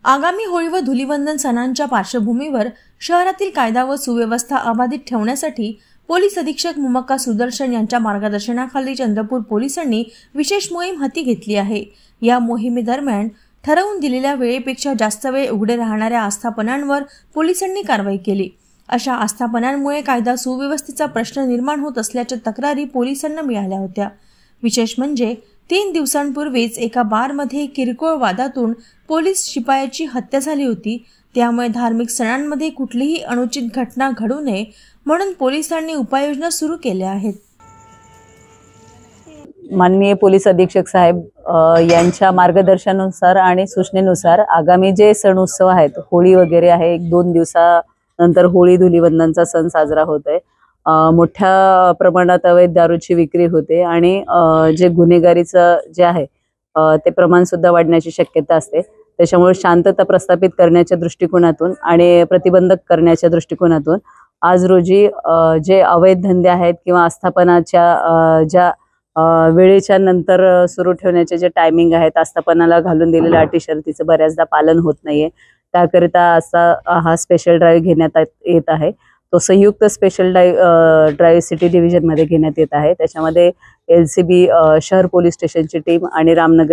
आगामी होळी व धुलीवंदन सणांच्या पार्श्वभूमीवर शहरातील कायदा व सुव्यवस्था अबाधित ठेवण्यासाठी पोलीस अधीक्षक मुमक्का सुदर्शन यांच्या मार्गदर्शनाखाली चंद्रपूर पोलिसांनी विशेष मोहीम हाती घेतली आहे। या मोहिमेदरम्यान ठरवून दिलेल्या वेळेपेक्षा जास्त वेळ उघडे राहणाऱ्या आस्थापनांवर पोलिसांनी कारवाई केली। अशा आस्थापनांमुळे कायदा सुव्यवस्थेचा प्रश्न निर्माण होत असल्याच्या तक्रारी पोलिसांना मिळाल्या होत्या। विशेष म्हणजे 3 दिवसांपूर्वीच एका बारमध्ये किरकोळ वादातून पोलीस शिपायाची हत्या झाली होती। त्यामुळे धार्मिक सणांमध्ये कुठलीही अनुचित घटना घडू नये म्हणून पोलिसांनी उपाययोजना सुरू केल्या आहेत। माननीय पोलीस अधीक्षक साहेब यांच्या मार्गदर्शनानुसार आणि सूचनेनुसार आगामी जे सण उत्सव आहेत, होळी वगैरे आहे, 1-2 दिवसानंतर होळी धुलीवंदनचा सण साजरा होत आहे। मोठ्या प्रमाणात अवैध दारूची विक्री होते आणि जे गुन्हेगारीचं जे आहे ते प्रमाण सुद्धा वाढण्याची शक्यता असते। त्याच्यामुळे शांतता प्रस्थापित करण्याच्या दृष्टिकोनातून आणि प्रतिबंधक करण्याच्या दृष्टिकोनातून आज रोजी जे अवैध धंदे आहेत किंवा आस्थापनाच्या ज्या वेळेच्या नंतर सुरू ठेवण्याचे जे टायमिंग आहेत, आस्थापनाला घालून दिलेल्या अटी शर्तीचं बऱ्याचदा पालन होत नाहीये। त्याकरिता असा हा स्पेशल ड्राईव्ह घेण्यात येत आहे। तो संयुक्त स्पेशल ड्राईव्ह सिटी डिव्हिजन मध्ये घेण्यात येत आहे। त्याच्यामध्ये LCB शहर पोलीस स्टेशनची टीम आणि रामनगर